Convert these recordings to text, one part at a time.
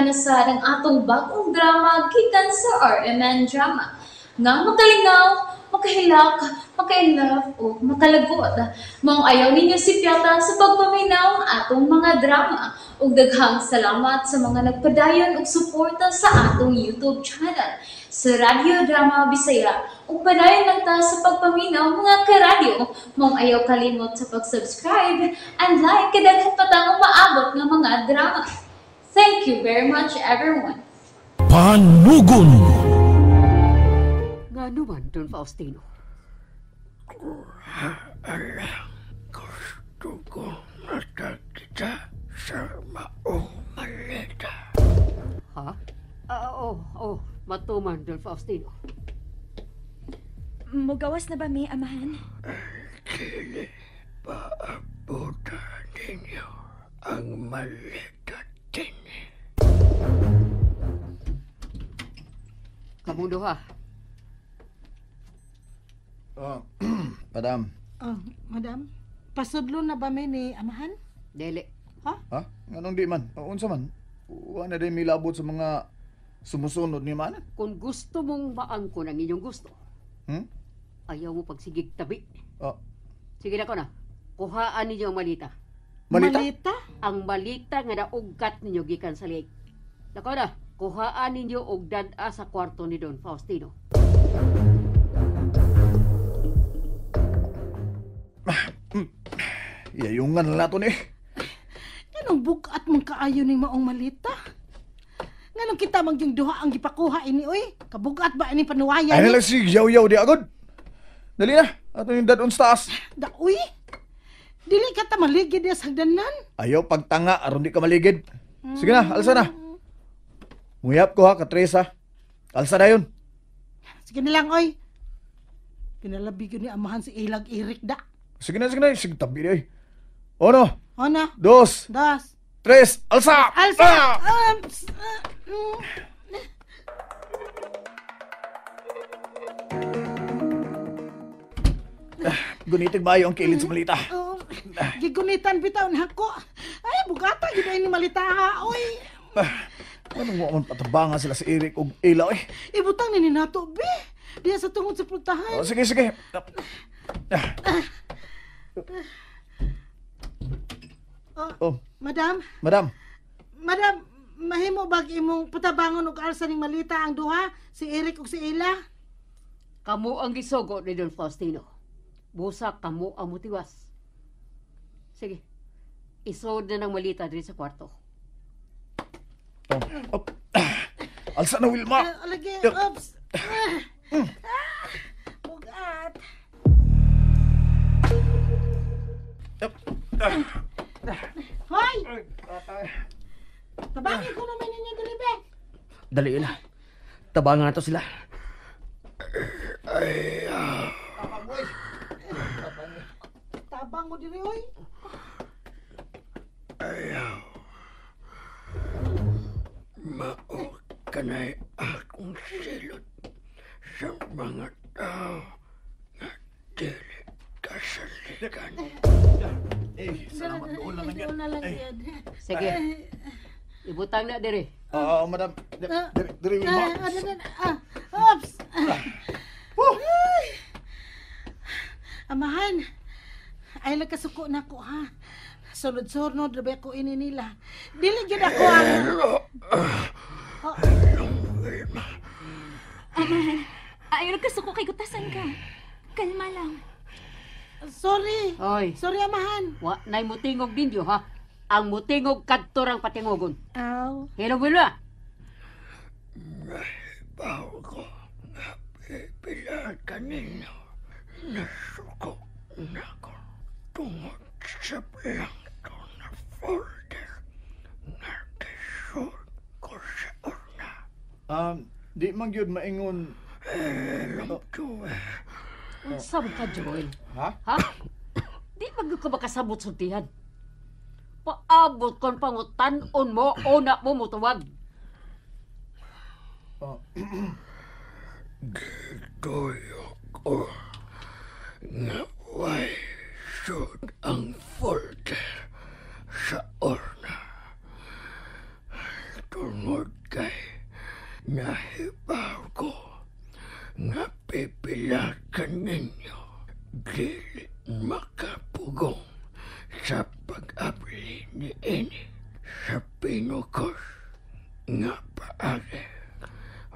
nasad ang atong bagong drama gikan sa RMN Drama. Nga makalingaw, makahilak, maka-inlove, o makalagot. Maong ayaw ninyo si Piota sa pagpaminaw ang atong mga drama. Ug daghang salamat sa mga nagpadayon ug suporta sa atong YouTube channel sa Radio Drama Bisaya. Ug padayon lang ta sa pagpaminaw mga karadyo. Maong ayaw kalimot sa pag-subscribe and like kadaghan pa tang maabot nga mga drama. Thank you very much everyone. Panugon! Nga naman, Don Faustino. Gusto ko kita sa maong maleta. Ha? Oo. Matuman, Don Faustino. Mugawas na ba may amahan? Kili paabutan ninyo ang maleta din. Kamundo ha? Madam. Oh, madam. Pasudlo na ba may ni amahan? Dele. Ha? Anong di man? Unsa man? Wala na din milabot sa mga sumusunod ni man. Kung gusto mong maangkon ang inyong gusto, ayaw mo pagsigig tabi. Sige na ko na. Kuhaan ninyo ang malita. Malita? Ang malita nga naugat ninyo gikan sa liig. Nako na, kuhaan ninyo og dad-a sa kwarto ni Don Faustino. Yayungan na nato ni. Anong bukat mong kaayo ni maong malita? Nganong kita magyong duha ang gipakuha ini oy? Kabugat ba ini panuwayan? Ay nalang si yaw-yaw di agad. Dali na. Ato yung dadon sa taas. Da uy. Dili ka ta maligid sa hagdanan. Ayaw pagtanga aron di ka maligid. Sige na, alsa na. Nguyap ko ha, Katresa. Alsa na yun. Sige na lang oy. Kinalabi ko ni amahan si Ilag Irik da. Sige na. Sige tabi na eh. Uno, Ona? dos, Das. tres, alsa! Alsa! Gunitig ba yung kilid sa malita? Gigunitan bitaw na ako. Ay, bugata, ginayin ni malita ha, oy. Anong mo man patabangan sila si Eric o Ila eh? Ibutang ni nato, be. Diya sa tungod sa pultahan. Sige. Madam, mahimo bag imong patabangon og alsa ning malita ang duha, si Eric ug si Ila? Kamu ang gisugo ni Don Faustino. Busak kamu ang mutiwas. Sige, isod na ng malita din sa kwarto. Alsa na, Wilma! Alagi, ops. Bugat. Hoy! Tabangin ko naman ninyo dalibe. Dali na. Tabangan na to sila. Tabang mo diri, hoy. Ayaw. Mao kanay akong silot sa mga tao na dili kasalikan. Salamat doon lang yan. Sige, ibutang na diri. Oo, madam. Diri, Wilma. Ops. Amahan, ay nagkasuko na ko ha. Sunod-sunod, rabi ako ini nila. Dili gyud ako ang... Amahan, ayaw nagkasuko kay gutasan ka. Kalma lang. Sorry. Hoy. Sorry, amahan. Wa nay mutingog ninyo ha. Ang mutingog kadto rang patingogon. Aw. Hello, Wilma. Baw ko nga pipila kanino. Nasuko na ko tungod sa blanco na folder na kisod ko sa urna. Di man gyud maingon. Alam ko Sabot ka, Joel. Ha? Di ba ka makasabot sultihan? Paabot kon pangutan-on mo o na mo mutuwag. Gitoyo ko nga way sud ang folder sa urna. Tungod kay nahibaw ko nga pipilakan ninyo dili makapugong sa pag-abli ni ini sa pinukos nga paagi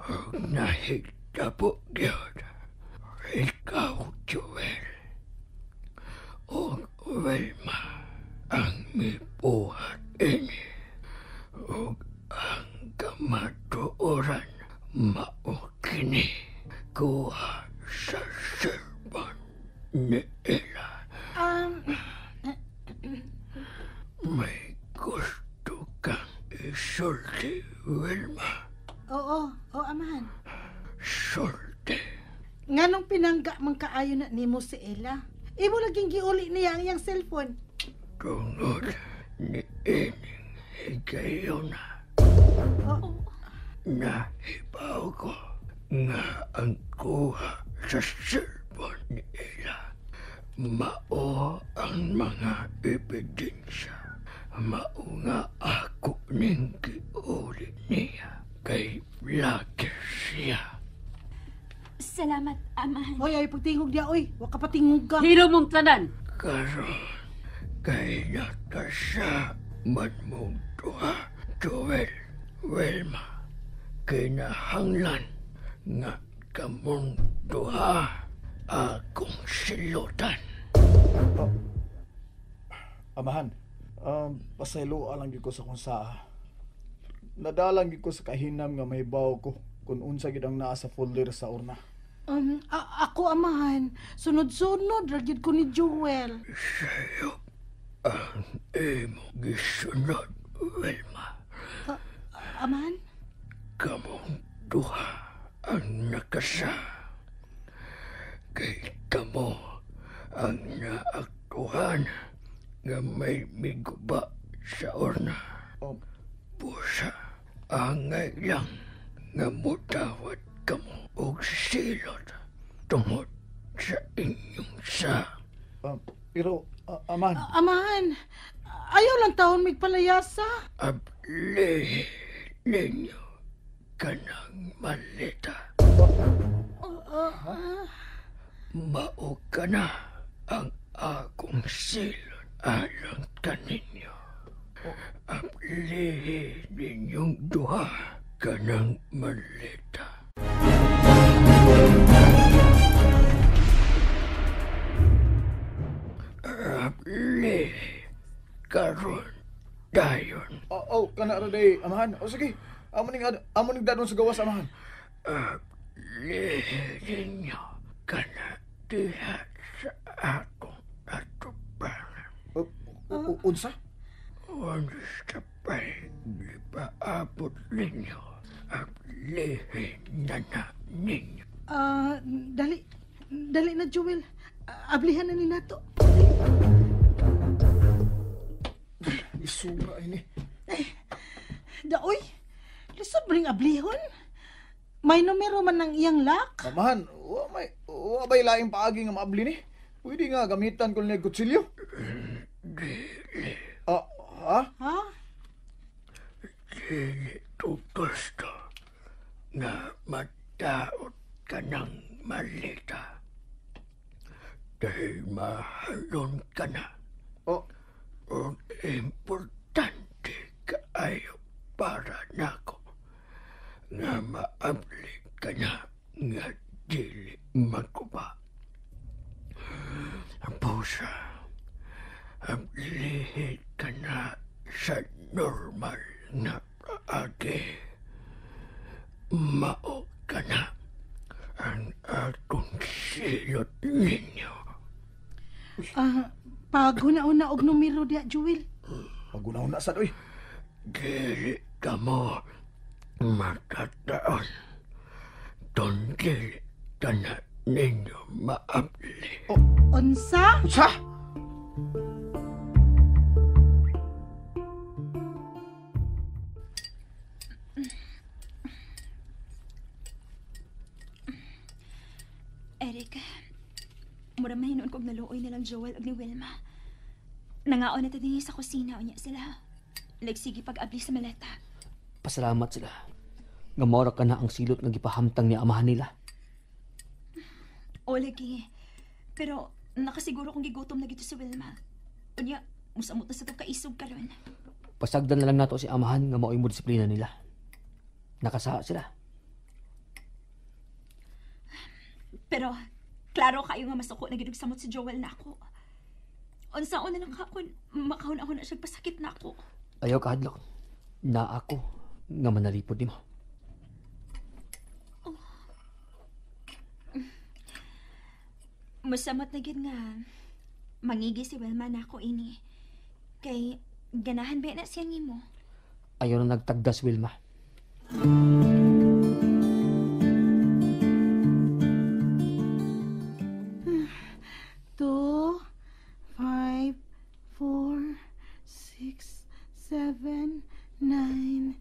o nahigdabo gyud ikaw, Joel, o Wilma ang mibuhat ini o ang kamatuoran mao kini kuha sa serban ni Ila. May gusto kang isulti, Wilma? Oo, amahan. Sulti. Nganong pinangga man kaayo na nimo si Ella? Imo laging giuli niya ang iyang cellphone. Tungod ni ining higayon na. Oh. Nahibaw ko nga ang kuha sa serban ni Ella mao ang mga ebidensya. Mao nga ako ning giuli niya kay vlogger siya. Salamat, amahan. Hoy, ay pagtingog dia, oy. Wa ka patingog ka. Hilo mong tanan. Karon kay Natasha man mong duha, Joel, Wilma, kinahanglan nga kamong duha akong silutan. Amahan, pasayloa lang gid ko sa kung saa. Nadalang gid ko sa kahinam nga mahibaw ko kung unsa gid ang naa sa folder sa urna. Ako, amahan. Sunod-sunod, ragyod ko ni Joel. Sa'yo ang imong gisunod, Wilma. Amahan? Kamong duha ang nakasa. Kay kamo ang naaktuhan nga may miguba sa urna. Oh, Busa angay lang nga mutawad kamo og silot tungod sa inyong sa. pero, amahan, Amahan, ayaw lang taon migpalayasa. Abli ninyo kanang malita. Mao ka na ang akong silot alang kaninyo. Abli ninyong duha kanang malita. Abli karon dayon. kana ra day, amahan. O sige, amo ning dadon sa gawas, amahan. Abli ninyo kana diha sa akong atubangan. Unsa? Unsa pa'y gipaabot ninyo ang lihin na ninyo. Dali na, Joel. Ablihan na ni nato. Isura ini. Daoy, lisod ba ring ablihon? May numero man ng iyang lock? Amahan, wa bay laing paagi nga maabli ni. Pwede nga gamitan ko ni kutsilyo. Dili. Ha? Dili to gusto nga mataot ka ng malita. Dahil mahalon ka na. O importante kaayo para nako nga maabli ka na nga dili magkuba. Pusa, ablihin ka na sa normal na paagi. Mao ka na ang atong silot ninyo. Paguna-una og numero diya, Joel. Paguna-una sad, oy. Dili ka mo makataon. Dili ka na ninyo maabli. Unsa? Unsa? Eric, mura mahinon kog naluoy nilang Joel ug ni Wilma. Nangaon na tadi sa kusina unya sila. Nagsige pag-abli sa maleta. Pasalamat sila. Nga mora ka na ang silot nga gipahamtang ni amahan nila. O, lagi. Pero, nakasiguro kong gigutom na gito si Wilma. Unya, musamot na sa ito kaisog karon. Pasagdan na lang nato si amahan nga mao'y mo disiplina nila. Nakasaha sila. Pero, klaro kayo nga masuko na ginugsamot si Joel na ako. Unsaon na lang ka kung makahon-ahon na siya pasakit na ako. Ayaw kahadlok. Na ako nga manalipod nimo. Masamot na gid nga mangigi si Wilma na ako ini. Kay ganahan ba na siya nimo? Ayaw na nagtagdas, Wilma. 2, 5, 4, 6, 7, 9.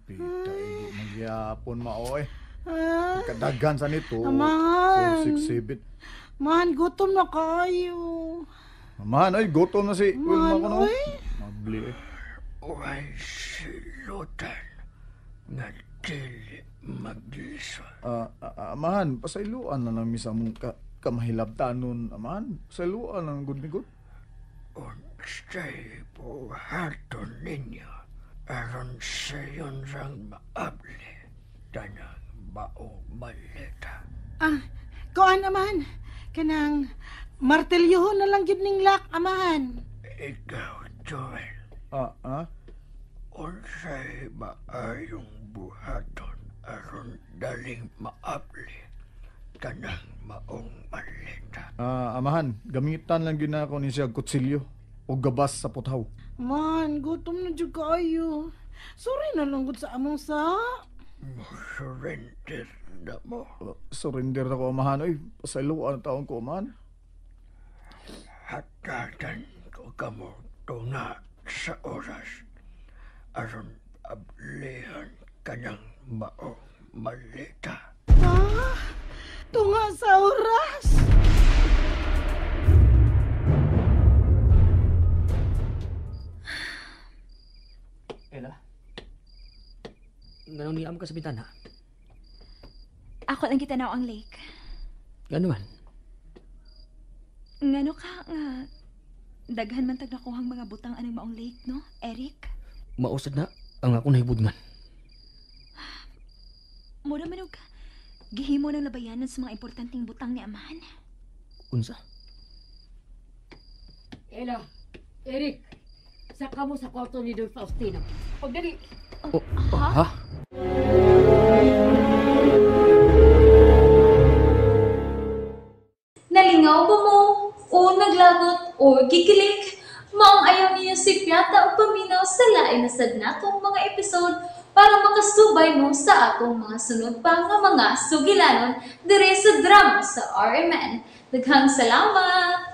Bita, hindi magyapon maoy. Ah, Kadaghan sa nito. Amahan. 4, 6, 7. man, gutom na kayo. Amahan, ay, gutom na si Wilma ko no. Oy. Mabli eh. Uy, silutan. Nga dili maglisod. Amahan, pasailuan na lang misa mong kamahilabtanon. Amahan, pasailuan na lang good ni good. Unsay buhaton ninyo aron sayon rang maabli tanang maong malita. Kuan amahan. Kanang martelyohon na lang yun ning lak, amahan. Ikaw, Joel, unsay maayong buhaton aron daling maabli tanang maong malita. Amahan, gamitan lang yun ako ni siya kutsilyo o gabas sa puthaw. Man, gutom na dyan kayo. Sorry na lang gud sa among sa. Surrender na mo. Surrender na ko, amahan. Ay, pasailuan taon ko, amahan. Hatatan ko kamo tunga sa oras aron ablihan kanang maong malita. Tunga sa oras. Ella? Ganun niya ka sa bintana? Ako lang kitanaw ang lake. Gano'n man? Ngano ka nga daghan man tag nakuhang mga butang anang maong lake, no, Eric? Mausad na ang ako nahibudngan. Mura man og gihimo ng labayanan sa mga importanteng butang ni amahan. Unsa? Ella, Eric, saka mo sa kwarto ni Don Faustino. O dali. Ha? Nalingaw ba mo? O naglagot? O gikilik? Maong ayaw niya si Piata o paminaw sa lain na sad natong mga episode para makasubay mo sa atong mga sunod pa nga mga sugilanon dire sa drama sa RMN. Daghang salamat!